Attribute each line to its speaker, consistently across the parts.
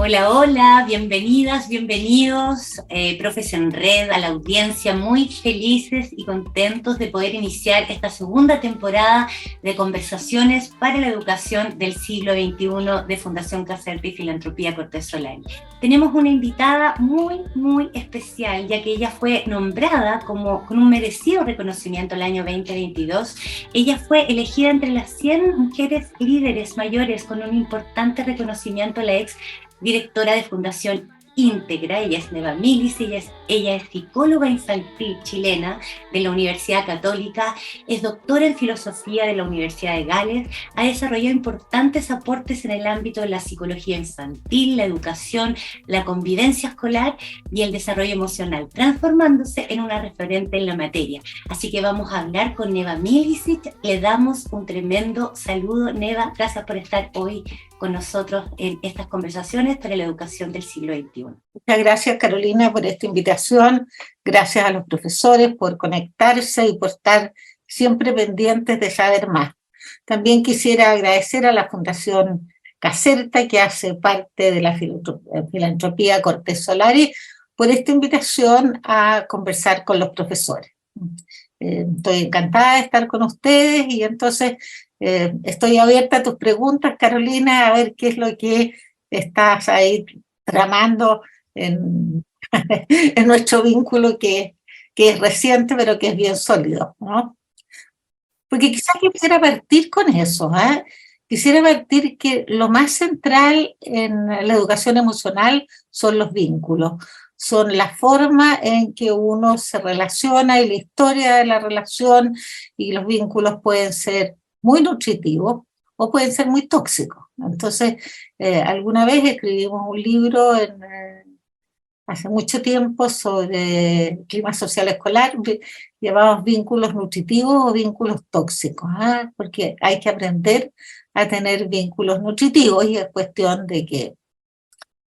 Speaker 1: Hola, hola, bienvenidas, bienvenidos, Profes en Red, a la audiencia, muy felices y contentos de poder iniciar esta segunda temporada de conversaciones para la educación del siglo XXI de Fundación Caserta y Filantropía Cortés Solari. Tenemos una invitada muy especial, ya que ella fue nombrada como con un merecido reconocimiento el año 2022. Ella fue elegida entre las 100 mujeres líderes mayores con un importante reconocimiento, la ex directora de Fundación Íntegra. Ella es Neva Milic, ella es psicóloga infantil chilena de la Universidad Católica, es doctora en filosofía de la Universidad de Gales, ha desarrollado importantes aportes en el ámbito de la psicología infantil, la educación, la convivencia escolar y el desarrollo emocional, transformándose en una referente en la materia. Así que vamos a hablar con Neva Milic. Le damos un tremendo saludo, Neva, gracias por estar hoy con nosotros en estas conversaciones para la educación del siglo XXI.
Speaker 2: Muchas gracias, Carolina, por esta invitación. Gracias a los profesores por conectarse y por estar siempre pendientes de saber más. También quisiera agradecer a la Fundación Caserta, que hace parte de la filantropía Cortés Solari, por esta invitación a conversar con los profesores. Estoy encantada de estar con ustedes y entonces estoy abierta a tus preguntas, Carolina, a ver qué es lo que estás ahí tramando en, en nuestro vínculo que es reciente, pero que es bien sólido, ¿no? Porque quizás quisiera partir con eso, ¿eh? Quisiera partir que lo más central en la educación emocional son los vínculos, son la forma en que uno se relaciona y la historia de la relación, y los vínculos pueden ser muy nutritivos o pueden ser muy tóxicos. Entonces, alguna vez escribimos un libro hace mucho tiempo sobre clima social escolar, llamamos vínculos nutritivos o vínculos tóxicos, ¿eh? Porque hay que aprender a tener vínculos nutritivos y es cuestión de que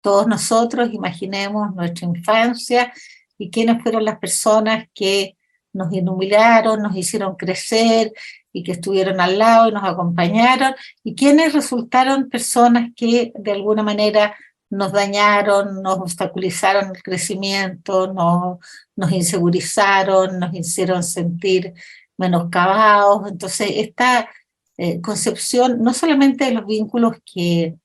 Speaker 2: todos nosotros imaginemos nuestra infancia y quiénes fueron las personas que nos iluminaron, nos hicieron crecer y que estuvieron al lado y nos acompañaron, y quiénes resultaron personas que de alguna manera nos dañaron, nos obstaculizaron el crecimiento, nos insegurizaron, nos hicieron sentir menoscabados. Entonces, esta concepción no solamente de los vínculos que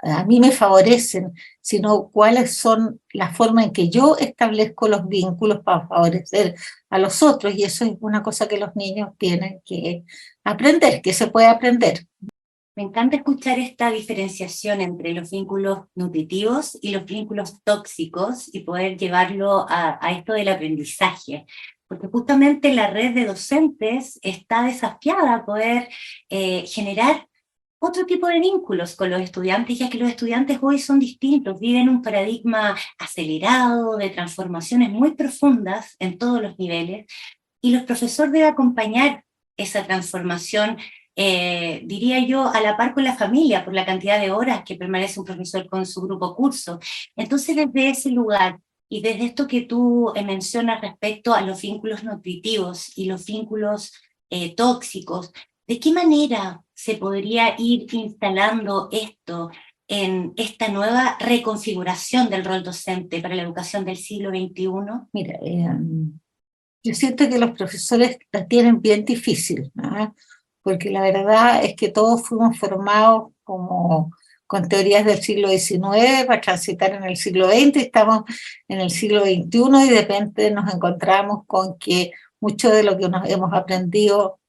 Speaker 2: a mí me favorecen, sino cuáles son la forma en que yo establezco los vínculos para favorecer a los otros, y eso es una cosa que los niños tienen que aprender, que se puede aprender.
Speaker 1: Me encanta escuchar esta diferenciación entre los vínculos nutritivos y los vínculos tóxicos y poder llevarlo a esto del aprendizaje, porque justamente la red de docentes está desafiada a poder generar otro tipo de vínculos con los estudiantes, ya que los estudiantes hoy son distintos, viven un paradigma acelerado de transformaciones muy profundas en todos los niveles, y los profesores deben acompañar esa transformación, diría yo, a la par con la familia, por la cantidad de horas que permanece un profesor con su grupo curso. Entonces, desde ese lugar y desde esto que tú mencionas respecto a los vínculos nutritivos y los vínculos tóxicos, ¿de qué manera se podría ir instalando esto en esta nueva reconfiguración del rol docente para la educación del siglo XXI?
Speaker 2: Mira, yo siento que los profesores la tienen bien difícil, ¿no? Porque la verdad es que todos fuimos formados como con teorías del siglo XIX para transitar en el siglo XX, estamos en el siglo XXI y de repente nos encontramos con que mucho de lo que nos hemos aprendido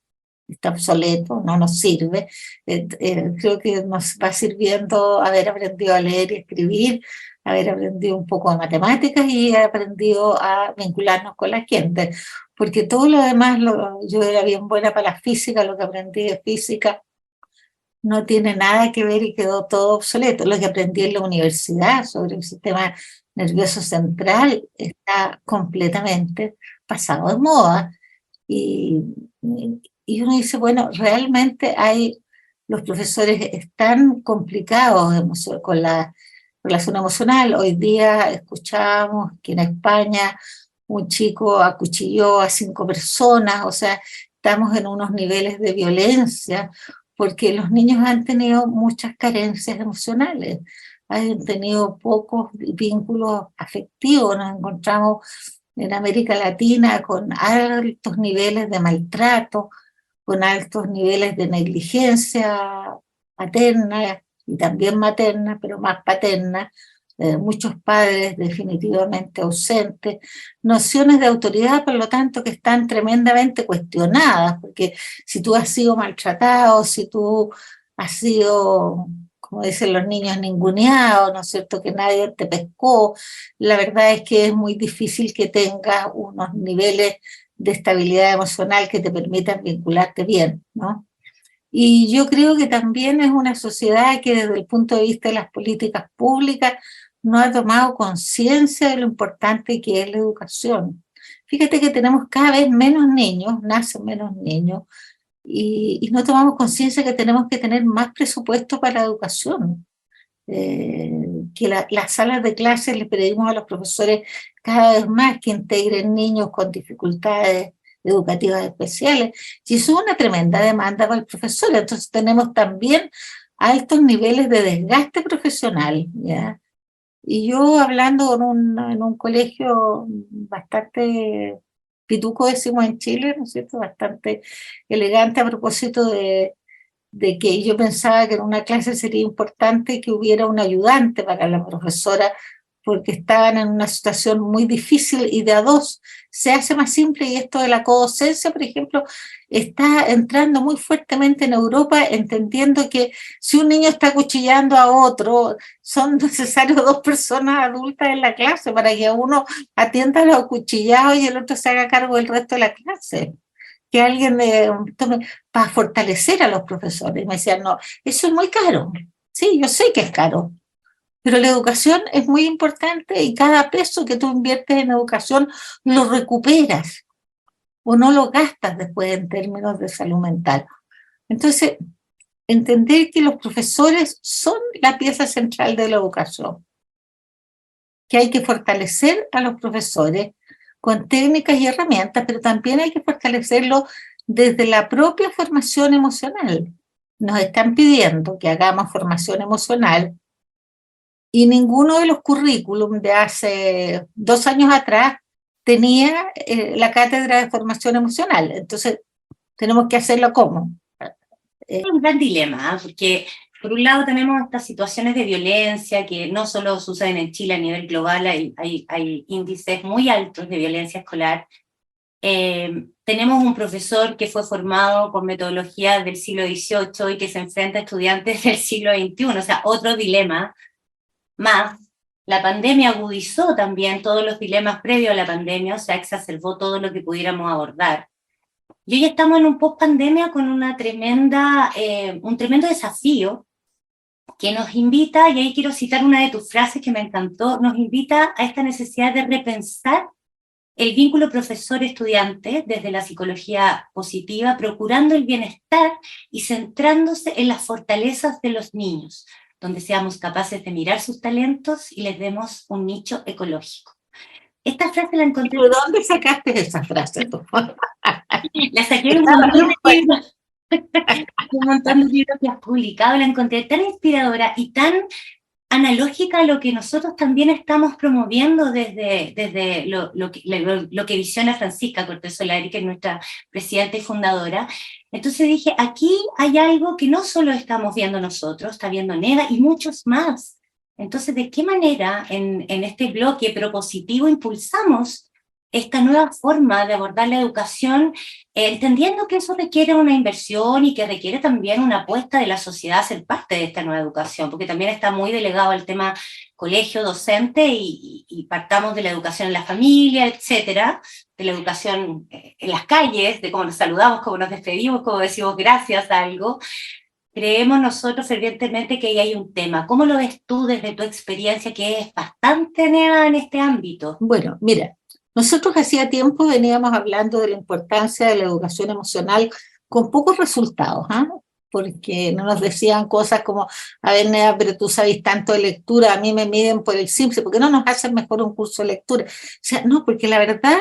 Speaker 2: está obsoleto, no nos sirve. Creo que nos va sirviendo haber aprendido a leer y escribir, haber aprendido un poco de matemáticas y haber aprendido a vincularnos con la gente, porque todo lo demás, yo era bien buena para la física, lo que aprendí de física no tiene nada que ver y quedó todo obsoleto. Lo que aprendí en la universidad sobre el sistema nervioso central está completamente pasado de moda. Y, y uno dice, bueno, realmente los profesores están complicados con la relación emocional. Hoy día escuchamos que en España un chico acuchilló a 5 personas, o sea, estamos en unos niveles de violencia porque los niños han tenido muchas carencias emocionales. han tenido pocos vínculos afectivos. Nos encontramos en América Latina con altos niveles de maltrato, con altos niveles de negligencia paterna y también materna, pero más paterna, muchos padres definitivamente ausentes, nociones de autoridad, por lo tanto, que están tremendamente cuestionadas, porque si tú has sido maltratado, si tú has sido, como dicen los niños, ninguneado, ¿no es cierto?, que nadie te pescó, la verdad es que es muy difícil que tengas unos niveles de estabilidad emocional que te permitan vincularte bien, ¿no? Y yo creo que también es una sociedad que desde el punto de vista de las políticas públicas no ha tomado conciencia de lo importante que es la educación. Fíjate que tenemos cada vez menos niños, nacen menos niños, y no tomamos conciencia que tenemos que tener más presupuesto para la educación. Que las salas de clases les pedimos a los profesores cada vez más que integren niños con dificultades educativas especiales, y eso es una tremenda demanda para el profesor. Entonces tenemos también altos niveles de desgaste profesional, ¿ya? Y yo hablando en un colegio bastante pituco, decimos en Chile, ¿no es cierto?, bastante elegante a propósito de que yo pensaba que en una clase sería importante que hubiera un ayudante para la profesora, porque estaban en una situación muy difícil y de a dos se hace más simple, y esto de la codocencia, por ejemplo, está entrando muy fuertemente en Europa, entendiendo que si un niño está acuchillando a otro, son necesarias dos personas adultas en la clase para que uno atienda a los acuchillados y el otro se haga cargo del resto de la clase. Que alguien tome para fortalecer a los profesores. Y me decían, no, eso es muy caro. Sí, yo sé que es caro, pero la educación es muy importante y cada peso que tú inviertes en educación lo recuperas o no lo gastas después en términos de salud mental. Entonces, entender que los profesores son la pieza central de la educación, que hay que fortalecer a los profesores con técnicas y herramientas, pero también hay que fortalecerlo desde la propia formación emocional. Nos están pidiendo que hagamos formación emocional y ninguno de los currículum de hace 2 años atrás tenía la cátedra de formación emocional. Entonces, tenemos que hacerlo ¿cómo?
Speaker 1: Es un gran dilema, porque por un lado tenemos estas situaciones de violencia que no solo suceden en Chile, a nivel global hay índices muy altos de violencia escolar. Tenemos un profesor que fue formado con metodologías del siglo XVIII y que se enfrenta a estudiantes del siglo XXI, o sea, otro dilema más. La pandemia agudizó también todos los dilemas previos a la pandemia, o sea, exacerbó todo lo que pudiéramos abordar. Y hoy estamos en un post-pandemia con un tremendo desafío que nos invita, y ahí quiero citar una de tus frases que me encantó, nos invita a esta necesidad de repensar el vínculo profesor-estudiante desde la psicología positiva, procurando el bienestar y centrándose en las fortalezas de los niños, donde seamos capaces de mirar sus talentos y les demos un nicho ecológico. Esta frase la encontré...
Speaker 2: ¿De dónde sacaste esa frase tú?
Speaker 1: La saqué de un montón de libros. Un montón de libros que has publicado, la encontré tan inspiradora y tan analógica a lo que nosotros también estamos promoviendo desde lo que visiona Francisca Cortés Solari, que es nuestra presidenta y fundadora. Entonces dije, aquí hay algo que no solo estamos viendo nosotros, está viendo Neda y muchos más. Entonces, ¿de qué manera en este bloque propositivo impulsamos esta nueva forma de abordar la educación, entendiendo que eso requiere una inversión y que requiere también una apuesta de la sociedad a ser parte de esta nueva educación, porque también está muy delegado al tema colegio, docente, y partamos de la educación en la familia, etcétera, de la educación en las calles, de cómo nos saludamos, cómo nos despedimos, cómo decimos gracias a algo. Creemos nosotros fervientemente que ahí hay un tema. ¿Cómo lo ves tú desde tu experiencia, que es bastante nueva en este ámbito?
Speaker 2: Bueno, mira, nosotros hacía tiempo veníamos hablando de la importancia de la educación emocional con pocos resultados, ¿eh? Porque no nos decían cosas como, a ver, Nea, pero tú sabes tanto de lectura, a mí me miden por el simple, ¿por qué no nos hacen mejor un curso de lectura? O sea, no, porque la verdad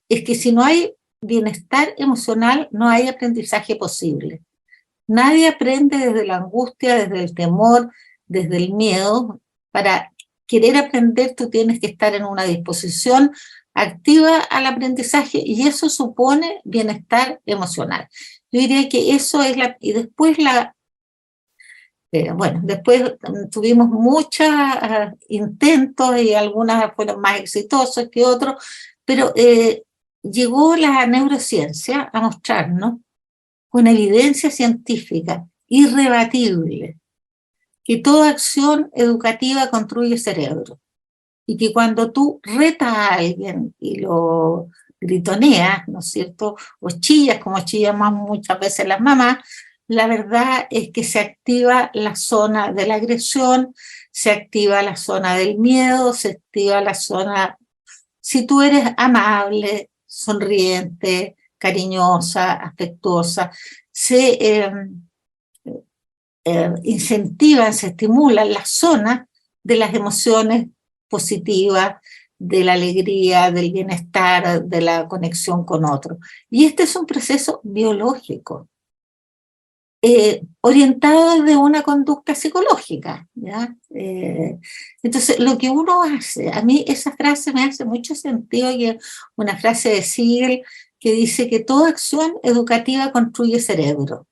Speaker 2: es que si no hay bienestar emocional, no hay aprendizaje posible. Nadie aprende desde la angustia, desde el temor, desde el miedo, Para querer aprender, tú tienes que estar en una disposición activa al aprendizaje y eso supone bienestar emocional. Yo diría que eso es y después después tuvimos muchos intentos y algunas fueron más exitosos que otros, pero llegó la neurociencia a mostrarnos con evidencia científica irrebatible que toda acción educativa construye cerebro y que cuando tú retas a alguien y lo gritoneas, ¿no es cierto?, o chillas como chillamos muchas veces las mamás, la verdad es que se activa la zona de la agresión, se activa la zona del miedo, se activa la zona... Si tú eres amable, sonriente, cariñosa, afectuosa, se incentivan, se estimulan las zonas de las emociones positivas, de la alegría, del bienestar, de la conexión con otro. Y este es un proceso biológico, orientado desde una conducta psicológica, ¿ya? Entonces, lo que uno hace, a mí esa frase me hace mucho sentido, y es una frase de Siegel que dice que toda acción educativa construye cerebro,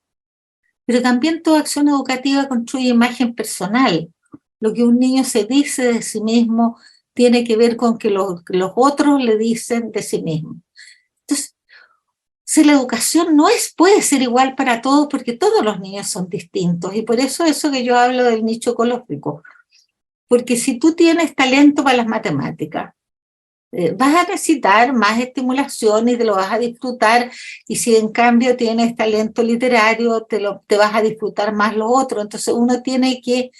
Speaker 2: pero también toda acción educativa construye imagen personal. Lo que un niño se dice de sí mismo tiene que ver con que los otros le dicen de sí mismo. Entonces, si la educación puede ser igual para todos, porque todos los niños son distintos, y por eso que yo hablo del nicho ecológico, porque si tú tienes talento para las matemáticas, vas a necesitar más estimulación y te lo vas a disfrutar, y si en cambio tienes talento literario, te vas a disfrutar más lo otro. Entonces uno tiene que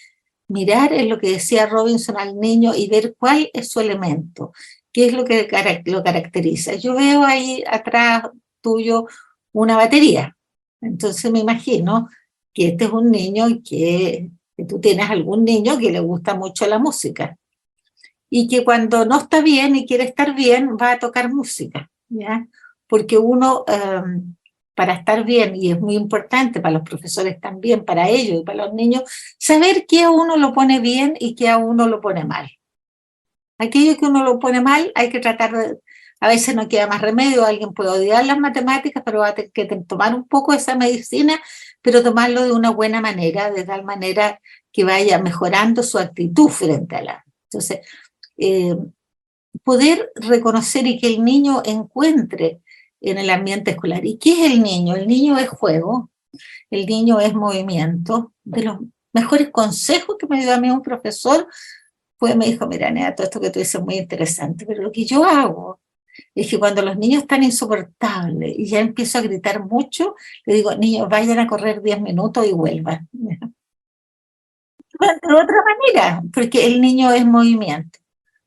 Speaker 2: mirar en lo que decía Robinson al niño y ver cuál es su elemento, qué es lo que lo caracteriza. Yo veo ahí atrás tuyo una batería, entonces me imagino que este es un niño que tú tienes algún niño que le gusta mucho la música y que cuando no está bien y quiere estar bien va a tocar música, ¿ya? Porque uno, para estar bien, y es muy importante para los profesores también, para ellos y para los niños, saber qué a uno lo pone bien y qué a uno lo pone mal. Aquello que uno lo pone mal hay que tratar de... A veces no queda más remedio, alguien puede odiar las matemáticas, pero va a tener que tomar un poco esa medicina, pero tomarlo de una buena manera, de tal manera que vaya mejorando su actitud frente a la... Entonces, poder reconocer y que el niño encuentre en el ambiente escolar. ¿Y qué es el niño? El niño es juego, el niño es movimiento. De los mejores consejos que me dio a mí un profesor me dijo, mira, Nea, todo esto que tú dices es muy interesante, pero lo que yo hago es que cuando los niños están insoportables y ya empiezo a gritar mucho, le digo, niños, vayan a correr 10 minutos y vuelvan. De otra manera, porque el niño es movimiento.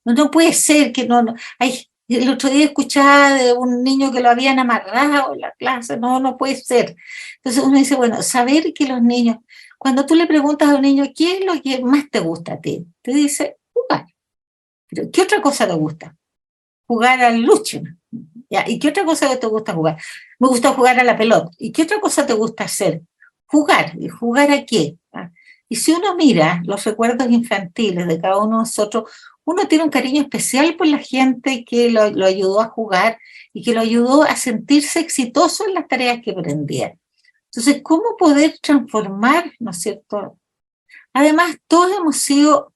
Speaker 2: No puede ser que no. Ay, el otro día escuchaba de un niño que lo habían amarrado en la clase, no puede ser. Entonces uno dice, bueno, saber que los niños, cuando tú le preguntas a un niño, ¿qué es lo que más te gusta a ti? Te dice, jugar. Pero ¿qué otra cosa te gusta? Jugar al luche. ¿Ya? ¿Y qué otra cosa te gusta jugar? Me gusta jugar a la pelota. ¿Y qué otra cosa te gusta hacer? Jugar. ¿Y jugar a qué? ¿Ah? Y si uno mira los recuerdos infantiles de cada uno de nosotros, uno tiene un cariño especial por la gente que lo ayudó a jugar y que lo ayudó a sentirse exitoso en las tareas que aprendía. Entonces, ¿cómo poder transformar, ¿no es cierto? Además, todos hemos sido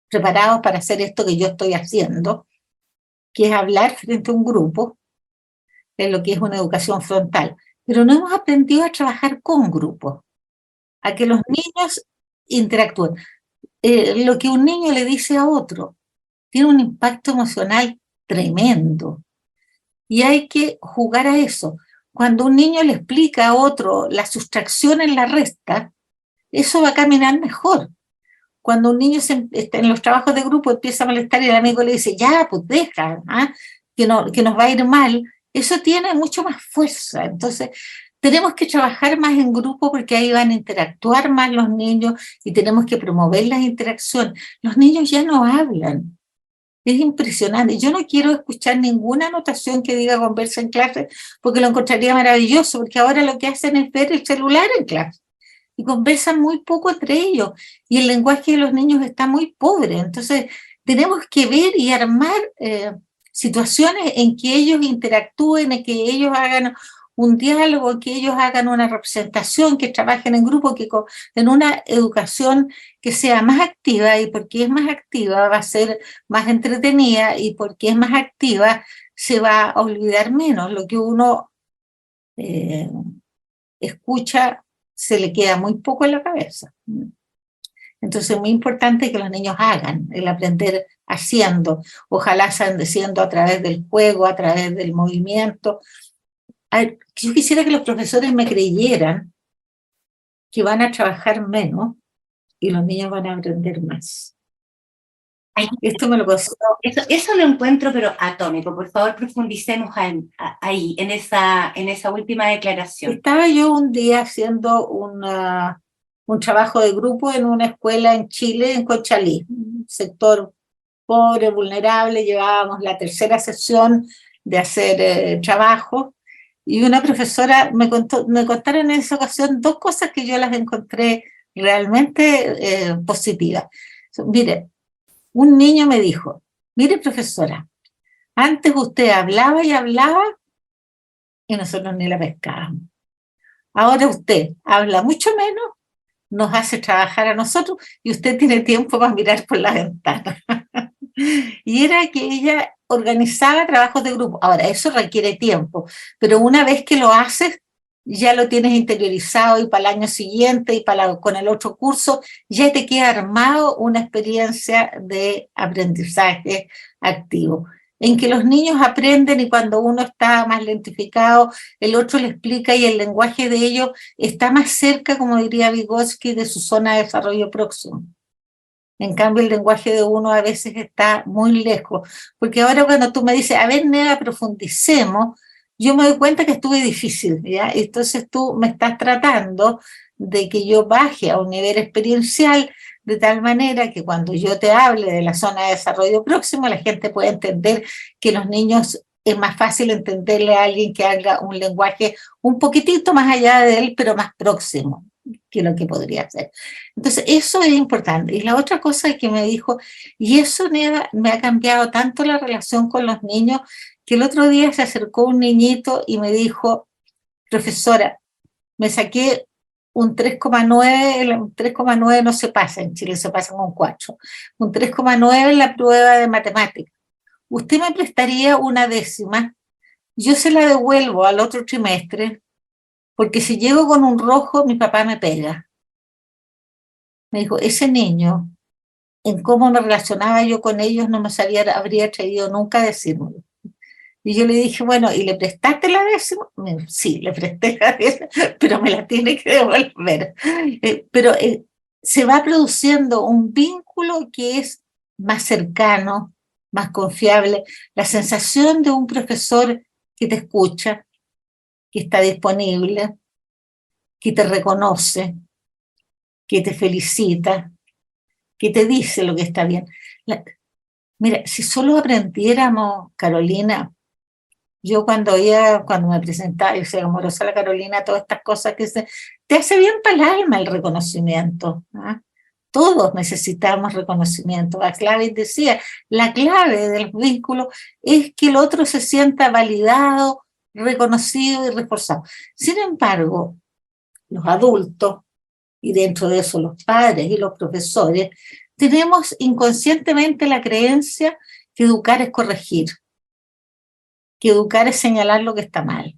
Speaker 2: preparados para hacer esto que yo estoy haciendo, que es hablar frente a un grupo, en lo que es una educación frontal. Pero no hemos aprendido a trabajar con grupos, a que los niños interactúen. Lo que un niño le dice a otro tiene un impacto emocional tremendo y hay que jugar a eso. Cuando un niño le explica a otro la sustracción en la resta, eso va a caminar mejor. Cuando un niño está en los trabajos de grupo empieza a molestar y el amigo le dice, ya, pues deja, que nos va a ir mal, eso tiene mucho más fuerza. Entonces, tenemos que trabajar más en grupo porque ahí van a interactuar más los niños y tenemos que promover las interacciones. Los niños ya no hablan. Es impresionante. Yo no quiero escuchar ninguna anotación que diga conversa en clase porque lo encontraría maravilloso, porque ahora lo que hacen es ver el celular en clase. y conversan muy poco entre ellos, y el lenguaje de los niños está muy pobre. Entonces, tenemos que ver y armar situaciones en que ellos interactúen, en que ellos hagan un diálogo, que ellos hagan una representación, que trabajen en grupo, que en una educación que sea más activa, y porque es más activa va a ser más entretenida, y porque es más activa se va a olvidar menos. Lo que uno escucha se le queda muy poco en la cabeza. Entonces es muy importante que los niños hagan, el aprender haciendo, ojalá sean haciendo a través del juego, a través del movimiento. Yo quisiera que los profesores me creyeran que van a trabajar menos y los niños van a aprender más. Esto me lo pasó.
Speaker 1: Eso lo encuentro, pero atómico. Por favor, profundicemos ahí, en esa última declaración.
Speaker 2: Estaba yo un día haciendo un trabajo de grupo en una escuela en Chile, en Conchalí, un sector pobre, vulnerable. Llevábamos la tercera sesión de hacer trabajo, y una profesora me contaron en esa ocasión dos cosas que yo las encontré realmente positivas. Mire, un niño me dijo: mire, profesora, antes usted hablaba y hablaba y nosotros ni la pescábamos. Ahora usted habla mucho menos, nos hace trabajar a nosotros, y usted tiene tiempo para mirar por la ventana. Y era que ella organizaba trabajos de grupo. Ahora, eso requiere tiempo, pero una vez que lo haces, ya lo tienes interiorizado, y para el año siguiente y con el otro curso ya te queda armado una experiencia de aprendizaje activo, en que los niños aprenden, y cuando uno está más lentificado, el otro le explica, y el lenguaje de ellos está más cerca, como diría Vygotsky, de su zona de desarrollo próximo. En cambio, el lenguaje de uno a veces está muy lejos, porque ahora cuando tú me dices: a ver, Neda, profundicemos, yo me doy cuenta que estuve difícil, ¿ya? Entonces tú me estás tratando de que yo baje a un nivel experiencial, de tal manera que cuando yo te hable de la zona de desarrollo próximo, la gente puede entender que los niños es más fácil entenderle a alguien que haga un lenguaje un poquitito más allá de él, pero más próximo que lo que podría ser. Entonces, eso es importante. Y la otra cosa que me dijo, y eso me ha cambiado tanto la relación con los niños, que el otro día se acercó un niñito y me dijo: profesora, me saqué un 3,9, el 3,9 no se pasa en Chile, se pasa con un 4, un 3,9 en la prueba de matemáticas. ¿Usted me prestaría una décima? Yo se la devuelvo al otro trimestre, porque si llego con un rojo, mi papá me pega. Me dijo: ese niño, en cómo me relacionaba yo con ellos, no me habría atrevido nunca a decírmelo. Y yo le dije: bueno, ¿y le prestaste la décima? Sí, le presté la décima, pero me la tiene que devolver. Pero se va produciendo un vínculo que es más cercano, más confiable, la sensación de un profesor que te escucha, que está disponible, que te reconoce, que te felicita, que te dice lo que está bien. Mira, si solo aprendiéramos, Carolina, yo cuando me presentaba, yo soy amorosa la Carolina, todas estas cosas que te hace bien para el alma el reconocimiento. ¿Ah? Todos necesitamos reconocimiento. La clave decía, la clave del vínculo es que el otro se sienta validado, reconocido y reforzado. Sin embargo, los adultos, y dentro de eso los padres y los profesores, tenemos inconscientemente la creencia que educar es corregir, que educar es señalar lo que está mal.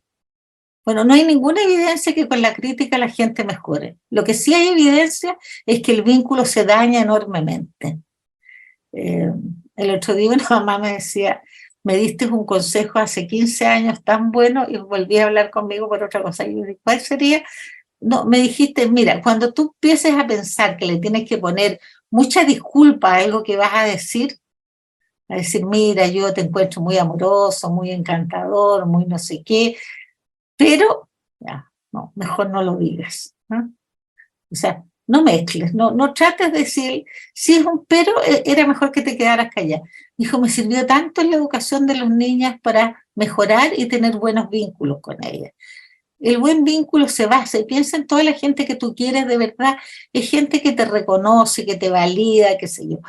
Speaker 2: Bueno, no hay ninguna evidencia que con la crítica la gente mejore. Lo que sí hay evidencia es que el vínculo se daña enormemente. El otro día una mamá me decía: me diste un consejo hace 15 años tan bueno, y volví a hablar conmigo por otra cosa. Y yo dije: ¿cuál sería? No, me dijiste: mira, cuando tú empieces a pensar que le tienes que poner mucha disculpa a algo que vas a decir, mira, yo te encuentro muy amoroso, muy encantador, muy no sé qué, pero ya, no, mejor no lo digas, ¿no? O sea, no mezcles, no trates de decir, si es un pero, era mejor que te quedaras callada. Dijo: me sirvió tanto en la educación de las niñas para mejorar y tener buenos vínculos con ellas. el buen vínculo se basa, y piensa en toda la gente que tú quieres de verdad, es gente que te reconoce, que te valida, qué sé yo.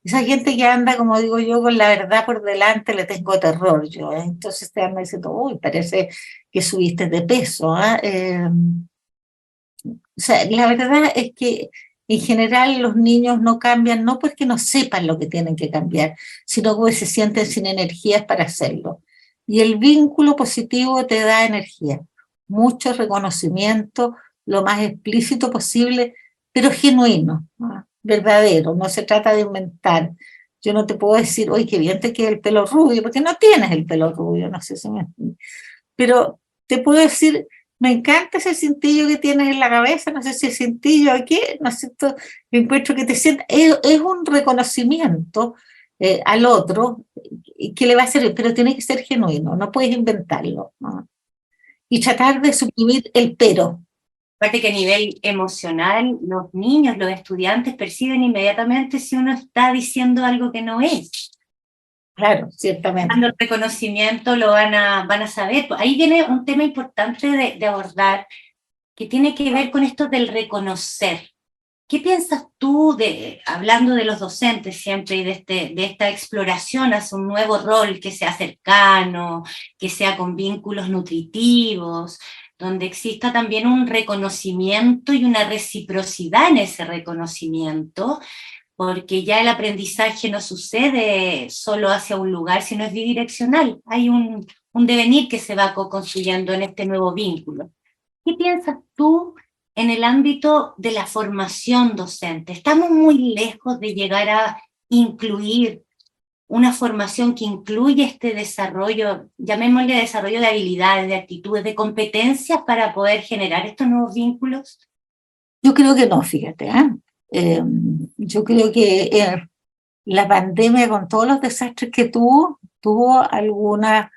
Speaker 2: Esa gente que anda, como digo yo, con la verdad por delante, le tengo terror yo, ¿eh? Entonces te anda diciendo, uy, parece que subiste de peso, ¿eh? O sea, la verdad es que en general los niños no cambian, no porque no sepan lo que tienen que cambiar, sino porque se sienten sin energías para hacerlo. Y el vínculo positivo te da energía, mucho reconocimiento, lo más explícito posible, pero genuino, ¿no? Verdadero, no se trata de inventar. Yo no te puedo decir, oye, qué bien te queda el pelo rubio, porque no tienes el pelo rubio, no sé si me... Pero te puedo decir, me encanta ese cintillo que tienes en la cabeza, no sé si es cintillo aquí, no sé, encuentro que te sientes, es un reconocimiento al otro que le va a servir, pero tiene que ser genuino, no puedes inventarlo, ¿no? Y tratar de suprimir el pero.
Speaker 1: Aparte que a nivel emocional, los niños, los estudiantes perciben inmediatamente si uno está diciendo algo que no es.
Speaker 2: Claro, ciertamente.
Speaker 1: Dando el reconocimiento lo van a saber. Ahí viene un tema importante de abordar que tiene que ver con esto del reconocer. ¿Qué piensas tú, hablando de los docentes siempre y de esta exploración hacia un nuevo rol que sea cercano, que sea con vínculos nutritivos, donde exista también un reconocimiento y una reciprocidad en ese reconocimiento, porque ya el aprendizaje no sucede solo hacia un lugar, sino es bidireccional. Hay un devenir que se va construyendo en este nuevo vínculo. ¿Qué piensas tú en el ámbito de la formación docente? ¿Estamos muy lejos de llegar a incluir una formación que incluye este desarrollo, llamémosle desarrollo de habilidades, de actitudes, de competencias para poder generar estos nuevos vínculos?
Speaker 2: Yo creo que no, fíjate, ¿eh? Yo creo que la pandemia con todos los desastres que tuvo algunas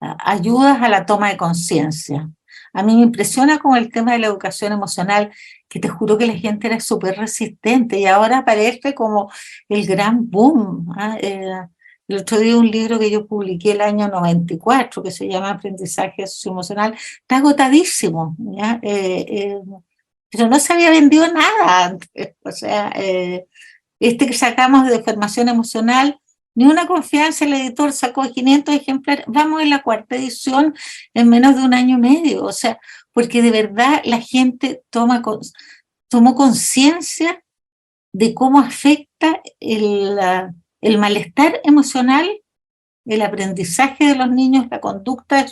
Speaker 2: ayudas a la toma de conciencia. A mí me impresiona con el tema de la educación emocional, que te juro que la gente era súper resistente y ahora parece como el gran boom, ¿eh? El otro día un libro que yo publiqué el año 94, que se llama Aprendizaje Socioemocional, está agotadísimo, ¿ya? Pero no se había vendido nada antes. O sea, este que sacamos de formación emocional, ni una confianza, el editor sacó 500 ejemplares, vamos en la cuarta edición en menos de un año y medio, o sea, porque de verdad la gente tomó conciencia de cómo afecta el malestar emocional, el aprendizaje de los niños, la conducta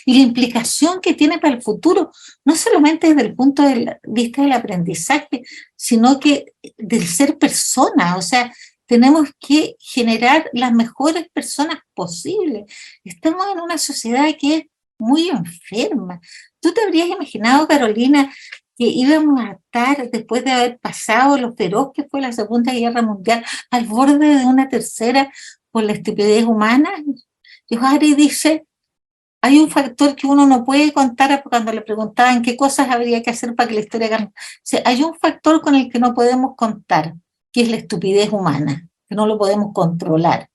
Speaker 2: y la implicación que tiene para el futuro, no solamente desde el punto de vista del aprendizaje, sino que del ser persona. O sea, tenemos que generar las mejores personas posibles. Estamos en una sociedad que es muy enferma. ¿Tú te habrías imaginado, Carolina, que íbamos a estar, después de haber pasado lo feroz que fue la Segunda Guerra Mundial, al borde de una tercera por la estupidez humana? Johari dice, hay un factor que uno no puede contar cuando le preguntaban qué cosas habría que hacer para que la historia cambie. O sea, hay un factor con el que no podemos contar, que es la estupidez humana, que no lo podemos controlar.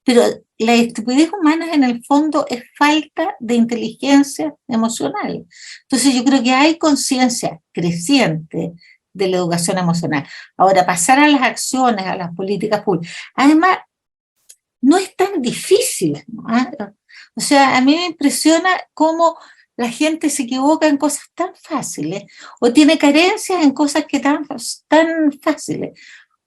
Speaker 2: Pero la estupidez humana en el fondo es falta de inteligencia emocional. Entonces yo creo que hay conciencia creciente de la educación emocional. Ahora, pasar a las acciones, a las políticas públicas. Además, no es tan difícil, ¿no? O sea, a mí me impresiona cómo la gente se equivoca en cosas tan fáciles o tiene carencias en cosas que tan fáciles.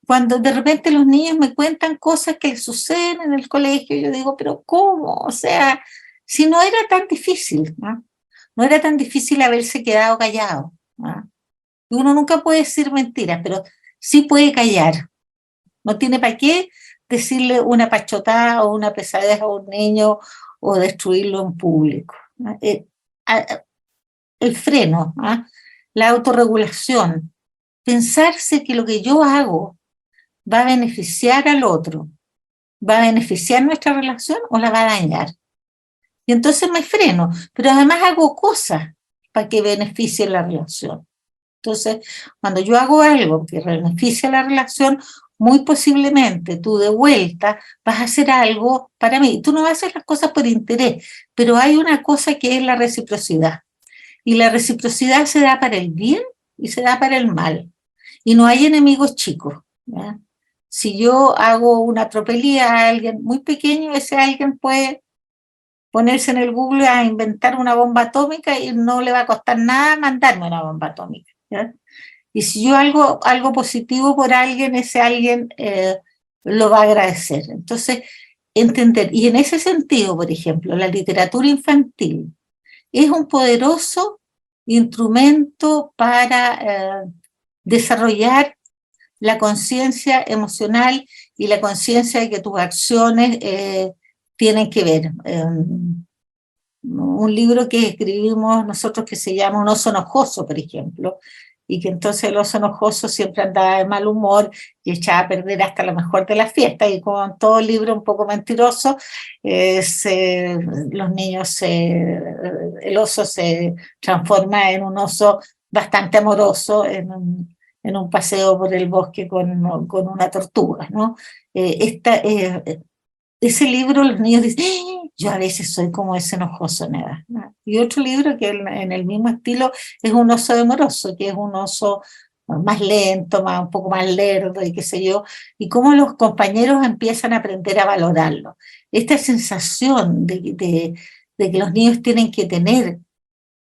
Speaker 2: Cuando de repente los niños me cuentan cosas que les suceden en el colegio, yo digo, pero ¿cómo? O sea, si no era tan difícil, ¿no? No era tan difícil haberse quedado callado, ¿no? Uno nunca puede decir mentiras, pero sí puede callar. No tiene para qué decirle una pachotada o una pesadez a un niño o destruirlo en público. El freno, ¿eh? La autorregulación, pensarse que lo que yo hago va a beneficiar al otro, va a beneficiar nuestra relación o la va a dañar. Y entonces me freno, pero además hago cosas para que beneficie la relación. Entonces, cuando yo hago algo que beneficia la relación, muy posiblemente tú de vuelta vas a hacer algo para mí. Tú no vas a hacer las cosas por interés, pero hay una cosa que es la reciprocidad. Y la reciprocidad se da para el bien y se da para el mal. Y no hay enemigos chicos, ¿ya? Si yo hago una tropelía a alguien muy pequeño, ese alguien puede ponerse en el Google a inventar una bomba atómica y no le va a costar nada mandarme una bomba atómica, ¿ya? Y si yo hago algo positivo por alguien, ese alguien lo va a agradecer. Entonces, entender. Y en ese sentido, por ejemplo, la literatura infantil es un poderoso instrumento para desarrollar la conciencia emocional y la conciencia de que tus acciones tienen que ver. Un libro que escribimos nosotros que se llama Un oso enojoso, por ejemplo, y que entonces el oso enojoso siempre andaba de mal humor y echaba a perder hasta lo mejor de la fiesta, y como en todo libro un poco mentiroso, los niños, el oso se transforma en un oso bastante amoroso, en un paseo por el bosque con una tortuga, ¿no? Ese libro los niños dicen, "¡Ah! Yo a veces soy como ese enojoso, Neda", ¿no? Y otro libro que en el mismo estilo es Un oso demoroso, que es un oso más lento, un poco más lerdo y qué sé yo, y cómo los compañeros empiezan a aprender a valorarlo. Esta sensación de que los niños tienen que tener,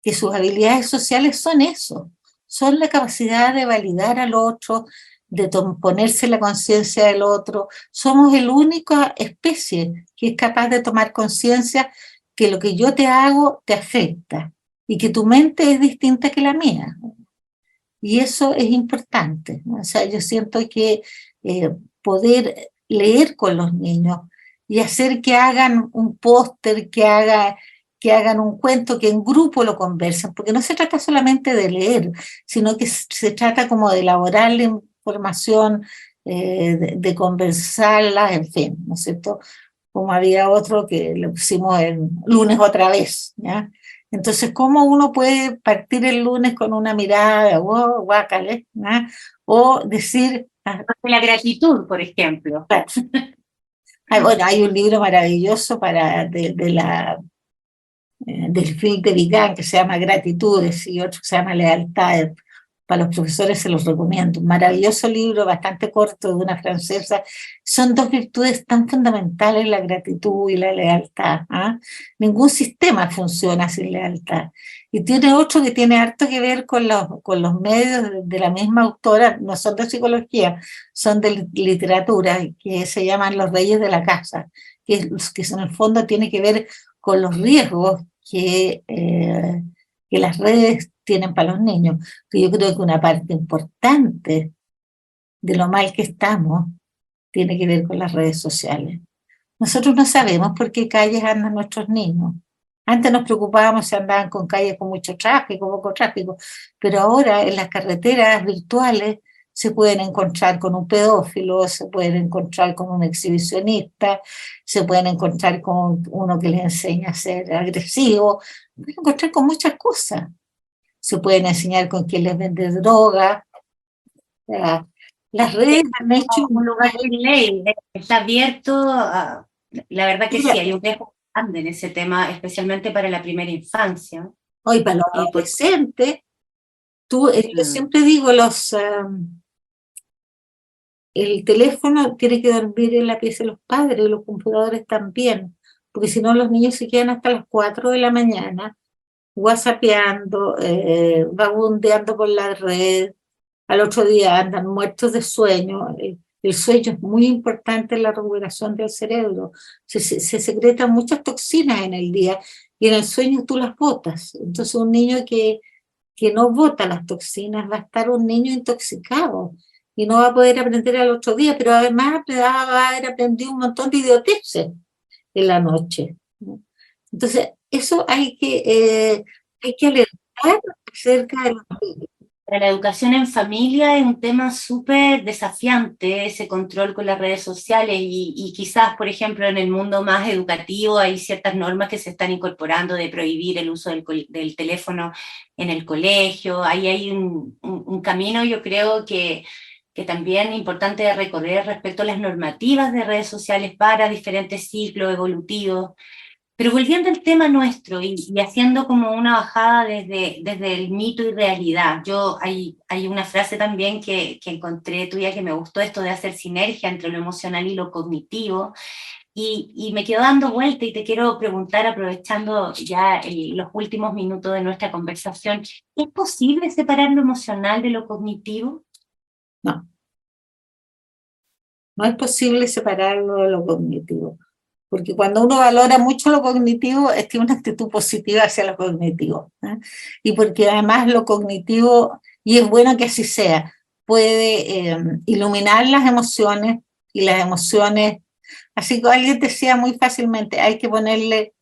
Speaker 2: que sus habilidades sociales son eso, son la capacidad de validar al otro, de ponerse la conciencia del otro. Somos la única especie que es capaz de tomar conciencia que lo que yo te hago te afecta y que tu mente es distinta que la mía. Y eso es importante, ¿no? O sea, yo siento que poder leer con los niños y hacer que hagan un póster, que hagan un cuento, que en grupo lo conversen, porque no se trata solamente de leer, sino que se trata como de elaborar la información, de conversarla, en fin, ¿no es cierto? Como había otro que le pusimos el lunes otra vez, ¿ya? Entonces, ¿cómo uno puede partir el lunes con una mirada de wow, guácale, ¿no? O decir,
Speaker 1: La gratitud, por ejemplo.
Speaker 2: bueno, hay un libro maravilloso del Phil de Vigan que se llama Gratitudes y otro que se llama Lealtad. Para los profesores se los recomiendo. Un maravilloso libro, bastante corto, de una francesa. Son dos virtudes tan fundamentales, la gratitud y la lealtad, ¿ah? Ningún sistema funciona sin lealtad. Y tiene otro que tiene harto que ver con los medios de la misma autora, no son de psicología, son de literatura, que se llaman Los Reyes de la Casa, que en el fondo tiene que ver con los riesgos que las redes tienen para los niños, que yo creo que una parte importante de lo mal que estamos tiene que ver con las redes sociales. Nosotros no sabemos por qué calles andan nuestros niños. Antes nos preocupábamos si andaban con calles con mucho tráfico, poco tráfico, pero ahora en las carreteras virtuales se pueden encontrar con un pedófilo, se pueden encontrar con un exhibicionista, se pueden encontrar con uno que les enseña a ser agresivo, se pueden encontrar con muchas cosas. Se pueden enseñar con quien les vende droga. O sea, las redes han hecho
Speaker 1: un lugar sin ley, está abierto. La verdad que sí, hay un riesgo grande en ese tema, especialmente para la primera infancia.
Speaker 2: Hoy para los adolescentes, yo siempre digo, el teléfono tiene que dormir en la pieza de los padres, los computadores también, porque si no los niños se quedan hasta las 4 de la mañana whatsappeando, vagabundeando por la red, al otro día andan muertos de sueño. El sueño es muy importante en la regulación del cerebro. Se secretan muchas toxinas en el día y en el sueño tú las botas. Entonces un niño que no bota las toxinas va a estar un niño intoxicado y no va a poder aprender al otro día, pero además va a haber aprendido un montón de idioteces en la noche, ¿no? Entonces, eso hay que alertar acerca de los niños.
Speaker 1: Para la educación en familia es un tema súper desafiante, ese control con las redes sociales y quizás, por ejemplo, en el mundo más educativo hay ciertas normas que se están incorporando de prohibir el uso del teléfono en el colegio. Ahí hay un camino, yo creo que también es importante de recorrer respecto a las normativas de redes sociales para diferentes ciclos evolutivos. Pero volviendo al tema nuestro y haciendo como una bajada desde el mito y realidad, hay una frase también que encontré tuya que me gustó, esto de hacer sinergia entre lo emocional y lo cognitivo, y me quedo dando vuelta y te quiero preguntar, aprovechando ya los últimos minutos de nuestra conversación, ¿es posible separar lo emocional de lo cognitivo?
Speaker 2: No, no es posible separarlo de lo cognitivo. Porque cuando uno valora mucho lo cognitivo, tiene una actitud positiva hacia lo cognitivo, ¿eh? Y porque además lo cognitivo, y es bueno que así sea, puede iluminar las emociones, y las emociones, así que alguien decía muy fácilmente, hay que ponerle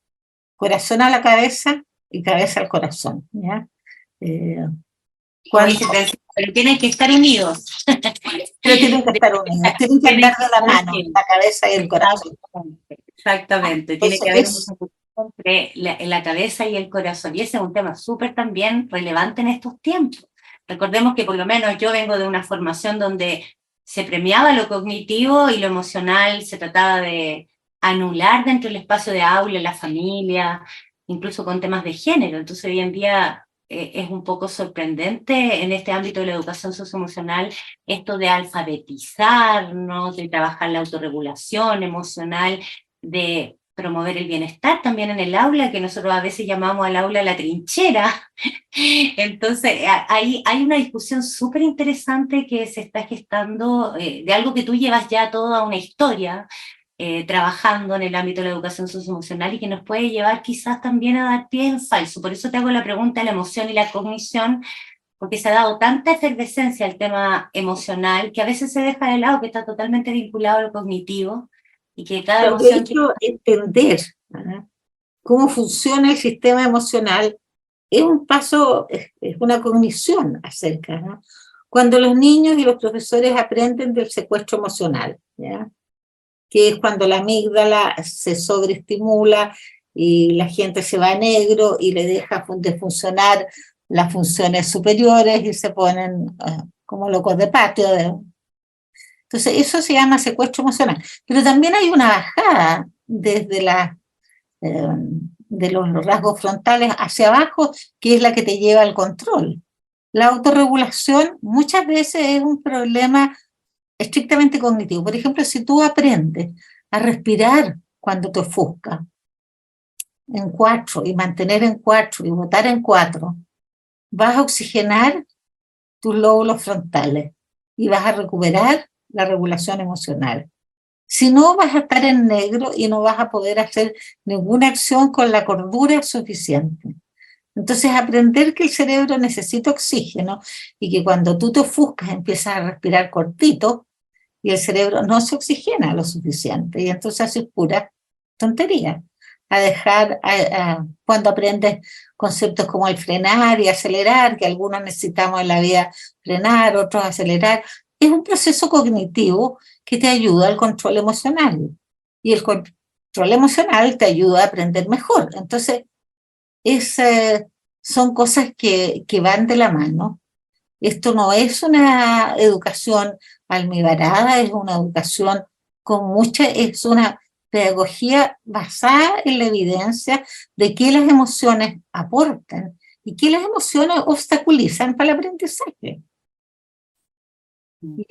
Speaker 2: corazón a la cabeza y cabeza al corazón, ¿ya? Cuando,
Speaker 1: Pero tienen que estar unidos.
Speaker 2: pero tienen que estar unidos, tienen que andar de la mano, la cabeza y el corazón.
Speaker 1: Exactamente, tiene que haber una comunión entre la cabeza y el corazón. Y ese es un tema súper también relevante en estos tiempos. Recordemos que por lo menos yo vengo de una formación donde se premiaba lo cognitivo y lo emocional se trataba de anular dentro del espacio de aula, la familia, incluso con temas de género. Entonces hoy en día es un poco sorprendente en este ámbito de la educación socioemocional esto de alfabetizarnos, de trabajar la autorregulación emocional, de promover el bienestar también en el aula, que nosotros a veces llamamos al aula la trinchera. Entonces, hay una discusión súper interesante que se está gestando de algo que tú llevas ya toda una historia, trabajando en el ámbito de la educación socioemocional y que nos puede llevar quizás también a dar pie en falso. Por eso te hago la pregunta de la emoción y la cognición, porque se ha dado tanta efervescencia al tema emocional que a veces se deja de lado, que está totalmente vinculado a lo cognitivo, y que cada
Speaker 2: Pero de
Speaker 1: emoción...
Speaker 2: hecho, entender, ¿verdad?, cómo funciona el sistema emocional es un paso, es una cognición acerca, ¿no? Cuando los niños y los profesores aprenden del secuestro emocional, ¿ya?, que es cuando la amígdala se sobreestimula y la gente se va a negro y le deja de funcionar las funciones superiores y se ponen como locos de patio. Entonces eso se llama secuestro emocional. Pero también hay una bajada desde de los rasgos frontales hacia abajo, que es la que te lleva al control. La autorregulación muchas veces es un problema estrictamente cognitivo. Por ejemplo, si tú aprendes a respirar cuando te ofusca en 4 y mantener en 4 y botar en 4, vas a oxigenar tus lóbulos frontales y vas a recuperar la regulación emocional. Si no, vas a estar en negro y no vas a poder hacer ninguna acción con la cordura suficiente. Entonces, aprender que el cerebro necesita oxígeno y que cuando tú te ofuscas empiezas a respirar cortito y el cerebro no se oxigena lo suficiente y entonces haces pura tontería. A dejar, cuando aprendes conceptos como el frenar y acelerar, que algunos necesitamos en la vida frenar, otros acelerar, es un proceso cognitivo que te ayuda al control emocional. Y el control emocional te ayuda a aprender mejor. Entonces, son cosas que van de la mano. Esto no es una educación almibarada, es una educación es una pedagogía basada en la evidencia de que las emociones aportan y que las emociones obstaculizan para el aprendizaje. Y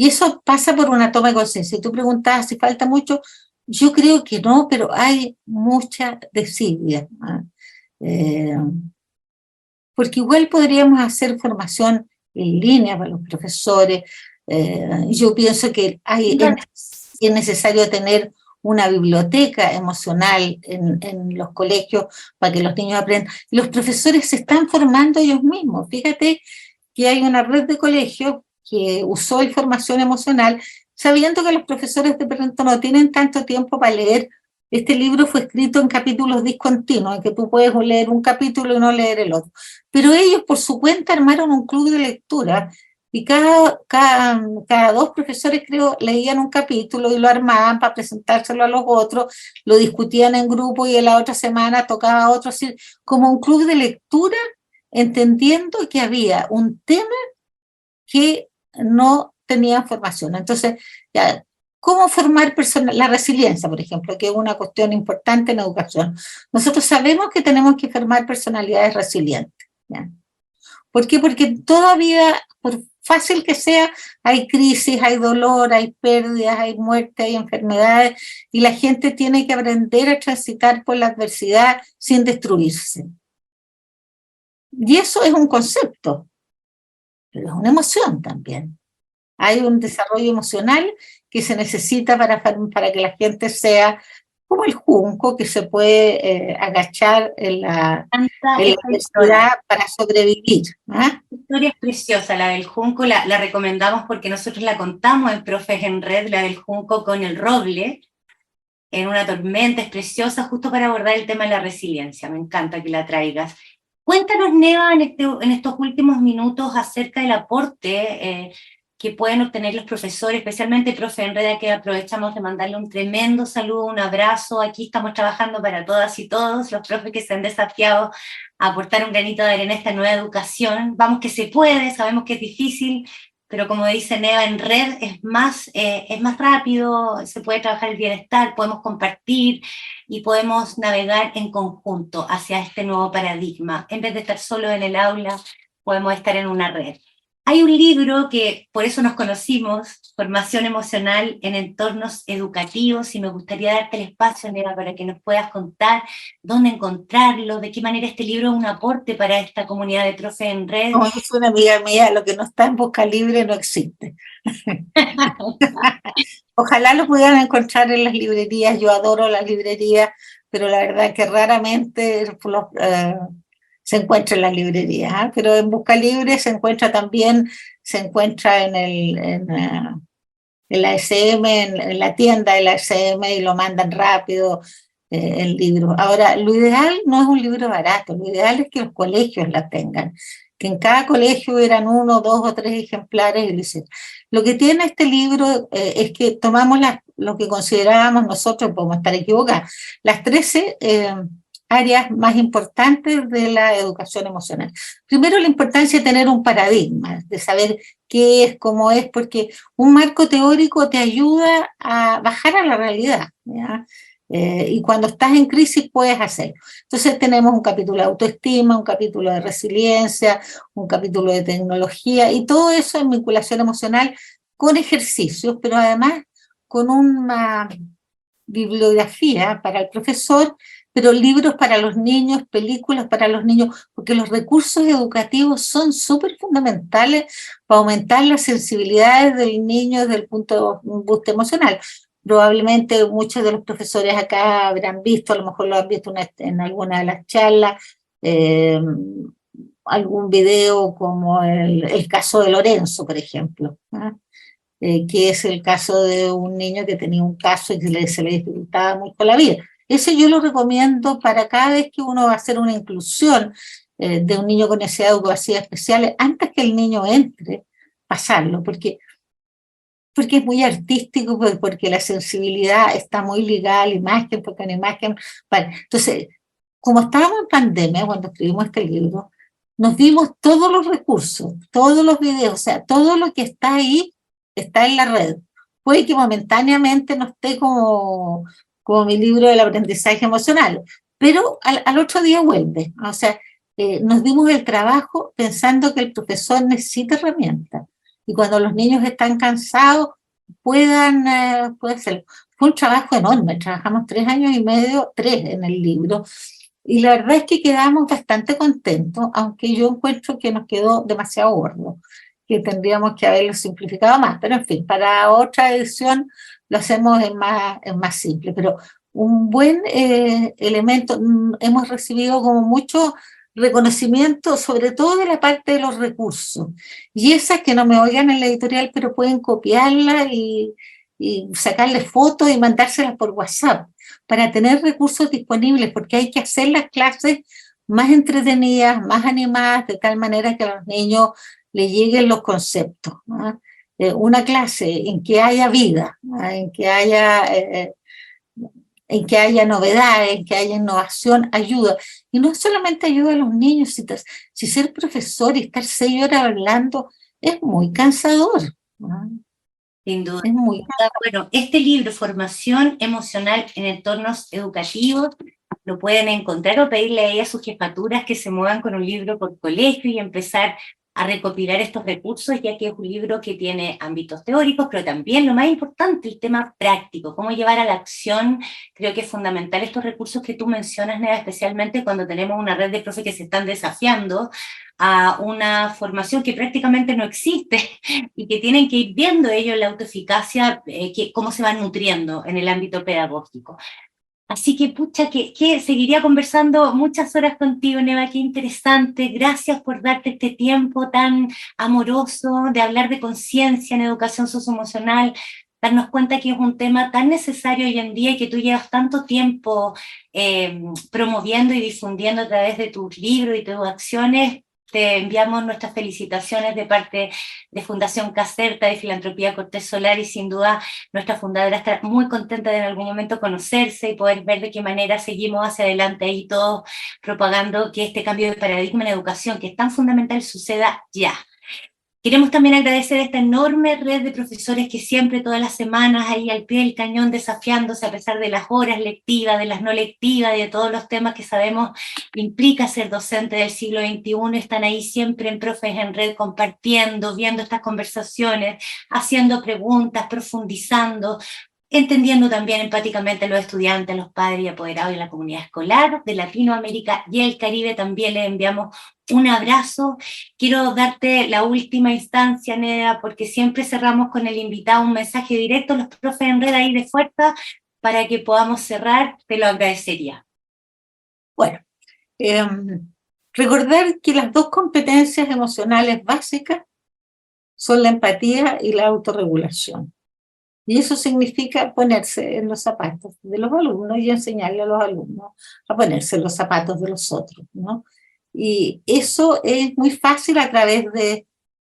Speaker 2: eso pasa por una toma de conciencia. Y tú preguntabas si falta mucho. Yo creo que no, pero hay mucha desidia, ¿no? Porque igual podríamos hacer formación en línea para los profesores. Yo pienso que es necesario tener una biblioteca emocional en los colegios para que los niños aprendan. Los profesores se están formando ellos mismos. Fíjate que hay una red de colegios que usó información emocional, sabiendo que los profesores de pronto no tienen tanto tiempo para leer. Este libro fue escrito en capítulos discontinuos, en que tú puedes leer un capítulo y no leer el otro. Pero ellos por su cuenta armaron un club de lectura y cada 2 profesores, creo, leían un capítulo y lo armaban para presentárselo a los otros, lo discutían en grupo y en la otra semana tocaba otro, así, como un club de lectura, entendiendo que había un tema que no tenía formación. Entonces, ya ¿Cómo formar personas? La resiliencia, por ejemplo, que es una cuestión importante en educación. Nosotros sabemos que tenemos que formar personalidades resilientes, ¿ya? ¿Por qué? Porque todavía, por fácil que sea, hay crisis, hay dolor, hay pérdidas, hay muerte, hay enfermedades, y la gente tiene que aprender a transitar por la adversidad sin destruirse. Y eso es un concepto, pero es una emoción también. Hay un desarrollo emocional que se necesita para que la gente sea como el junco que se puede agachar en la
Speaker 1: Esta historia.
Speaker 2: adversidad para sobrevivir. ¿Ah?
Speaker 1: La historia es preciosa, la del junco, la recomendamos porque nosotros la contamos en Profes en Red, la del junco con el roble, en una tormenta, es preciosa, justo para abordar el tema de la resiliencia. Me encanta que la traigas. Cuéntanos, Neva, en estos últimos minutos acerca del aporte que pueden obtener los profesores, especialmente el profe Enreda, que aprovechamos de mandarle un tremendo saludo, un abrazo. Aquí estamos trabajando para todas y todos, los profes que se han desafiado a aportar un granito de arena a esta nueva educación. Vamos que se puede, sabemos que es difícil, pero como dice Neva, en red es más rápido, se puede trabajar el bienestar, podemos compartir y podemos navegar en conjunto hacia este nuevo paradigma. En vez de estar solo en el aula, podemos estar en una red. Hay un libro que por eso nos conocimos, Formación Emocional en Entornos Educativos, y me gustaría darte el espacio, Neva, para que nos puedas contar dónde encontrarlo, de qué manera este libro es un aporte para esta comunidad de profes en red.
Speaker 2: Como dice una amiga mía, lo que no está en Busca Libre no existe. Ojalá lo pudieran encontrar en las librerías, yo adoro las librerías, pero la verdad que raramente se encuentra en las librerías, ¿eh? Pero en Busca Libre se encuentra también, se encuentra en la SM, en la tienda de la SM y lo mandan rápido el libro. Ahora, lo ideal no es un libro barato, lo ideal es que los colegios la tengan, que en cada colegio hubieran 1, 2 o 3 ejemplares. Lo que tiene este libro es que tomamos lo que considerábamos nosotros, podemos estar equivocados, las 13 áreas más importantes de la educación emocional. Primero, la importancia de tener un paradigma, de saber qué es, cómo es, porque un marco teórico te ayuda a bajar a la realidad, ¿ya? Y cuando estás en crisis puedes hacerlo. Entonces tenemos un capítulo de autoestima, un capítulo de resiliencia, un capítulo de tecnología, y todo eso en vinculación emocional con ejercicios, pero además con una bibliografía para el profesor, pero libros para los niños, películas para los niños, porque los recursos educativos son súper fundamentales para aumentar las sensibilidades del niño desde el punto de vista emocional. Probablemente muchos de los profesores acá habrán visto, a lo mejor lo han visto en alguna de las charlas, algún video como el caso de Lorenzo, por ejemplo, ¿eh? Que es el caso de un niño que tenía un caso y que se le dificultaba mucho la vida. Ese yo lo recomiendo para cada vez que uno va a hacer una inclusión de un niño con necesidades educativas especiales, antes que el niño entre, pasarlo, porque es muy artístico, porque la sensibilidad está muy ligada a la imagen, porque la imagen... Vale. Entonces, como estábamos en pandemia cuando escribimos este libro, nos dimos todos los recursos, todos los videos, o sea, todo lo que está ahí está en la red. Puede que momentáneamente no esté como mi libro del aprendizaje emocional, pero al otro día vuelve. O sea, nos dimos el trabajo pensando que el profesor necesita herramientas y cuando los niños están cansados puedan hacerlo. Fue un trabajo enorme, trabajamos 3 años y medio, 3 en el libro, y la verdad es que quedamos bastante contentos, aunque yo encuentro que nos quedó demasiado gordo, que tendríamos que haberlo simplificado más, pero en fin, para otra edición lo hacemos en más simple, pero un buen elemento. Hemos recibido como mucho reconocimiento, sobre todo de la parte de los recursos, y esas que no me oigan en la editorial, pero pueden copiarla y sacarle fotos y mandárselas por WhatsApp, para tener recursos disponibles, porque hay que hacer las clases más entretenidas, más animadas, de tal manera que a los niños les lleguen los conceptos, ¿no? Una clase en que haya vida, ¿no? En que haya novedades, en que haya innovación, ayuda. Y no solamente ayuda a los niños, si ser profesor y estar 6 horas hablando es muy cansador, ¿no?
Speaker 1: Sin duda.
Speaker 2: Es muy...
Speaker 1: Bueno, este libro, Formación Emocional en Entornos Educativos, lo pueden encontrar o pedirle a ellas sus jefaturas que se muevan con un libro por colegio y empezar a recopilar estos recursos, ya que es un libro que tiene ámbitos teóricos, pero también lo más importante, el tema práctico, cómo llevar a la acción. Creo que es fundamental estos recursos que tú mencionas, Neva, especialmente cuando tenemos una red de profes que se están desafiando a una formación que prácticamente no existe y que tienen que ir viendo ellos la autoeficacia, cómo se van nutriendo en el ámbito pedagógico. Así que, pucha, que seguiría conversando muchas horas contigo, Neva, qué interesante. Gracias por darte este tiempo tan amoroso de hablar de conciencia en educación socioemocional, darnos cuenta que es un tema tan necesario hoy en día y que tú llevas tanto tiempo promoviendo y difundiendo a través de tus libros y tus acciones. Te enviamos nuestras felicitaciones de parte de Fundación Caserta, de Filantropía Cortés Solar, y sin duda nuestra fundadora está muy contenta de en algún momento conocerse y poder ver de qué manera seguimos hacia adelante ahí todos propagando que este cambio de paradigma en educación, que es tan fundamental, suceda ya. Queremos también agradecer a esta enorme red de profesores que siempre, todas las semanas, ahí al pie del cañón, desafiándose a pesar de las horas lectivas, de las no lectivas, de todos los temas que sabemos implica ser docente del siglo XXI, están ahí siempre en Profes en Red compartiendo, viendo estas conversaciones, haciendo preguntas, profundizando, entendiendo también empáticamente a los estudiantes, a los padres y apoderados de la comunidad escolar de Latinoamérica y el Caribe. También les enviamos un abrazo. Quiero darte la última instancia, Neda, porque siempre cerramos con el invitado un mensaje directo a los profes en red ahí de fuerza para que podamos cerrar. Te lo agradecería.
Speaker 2: Bueno, recordar que las dos competencias emocionales básicas son la empatía y la autorregulación. Y eso significa ponerse en los zapatos de los alumnos y enseñarle a los alumnos a ponerse en los zapatos de los otros, ¿no? Y eso es muy fácil a través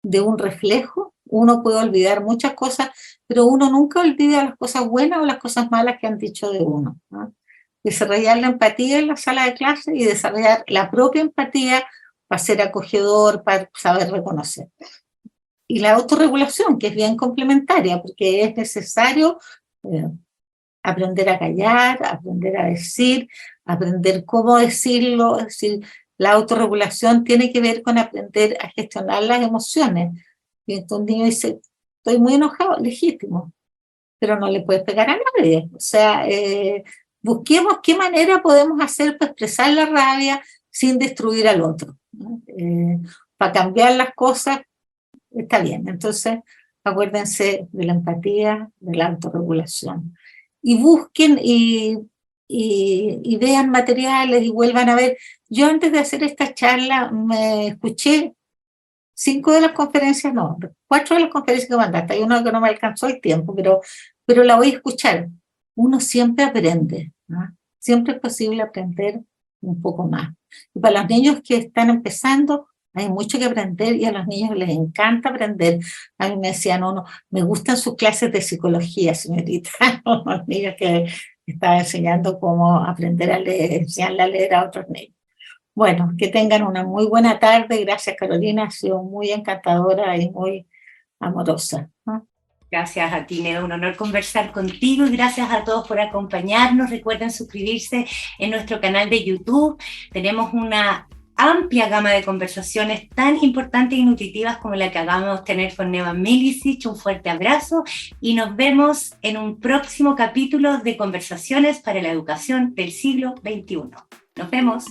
Speaker 2: de un reflejo. Uno puede olvidar muchas cosas, pero uno nunca olvida las cosas buenas o las cosas malas que han dicho de uno, ¿no? Desarrollar la empatía en la sala de clase y desarrollar la propia empatía para ser acogedor, para saber reconocer. Y la autorregulación, que es bien complementaria, porque es necesario aprender a callar, aprender a decir, aprender cómo decirlo. Es decir, la autorregulación tiene que ver con aprender a gestionar las emociones. Y entonces un niño dice, estoy muy enojado, legítimo, pero no le puedes pegar a nadie. O sea, busquemos qué manera podemos hacer para expresar la rabia sin destruir al otro, ¿no? Para cambiar las cosas. Está bien, entonces acuérdense de la empatía, de la autorregulación. Y busquen y vean materiales y vuelvan a ver. Yo antes de hacer esta charla me escuché 5 de las conferencias, no, 4 de las conferencias que mandaste. Hay una que no me alcanzó el tiempo, pero la voy a escuchar. Uno siempre aprende, ¿no? Siempre es posible aprender un poco más. Y para los niños que están empezando, hay mucho que aprender y a los niños les encanta aprender. A mí me decían, no, me gustan sus clases de psicología, señorita. Los niños que estaba enseñando cómo aprender a leer, enseñarle a leer a otros niños. Bueno, que tengan una muy buena tarde. Gracias, Carolina. Ha sido muy encantadora y muy amorosa, ¿no?
Speaker 1: Gracias a ti, Neda, un honor conversar contigo y gracias a todos por acompañarnos. Recuerden suscribirse en nuestro canal de YouTube. Tenemos una amplia gama de conversaciones tan importantes y nutritivas como la que acabamos de tener con Neva Milicic. Un fuerte abrazo y nos vemos en un próximo capítulo de Conversaciones para la Educación del siglo XXI. Nos vemos.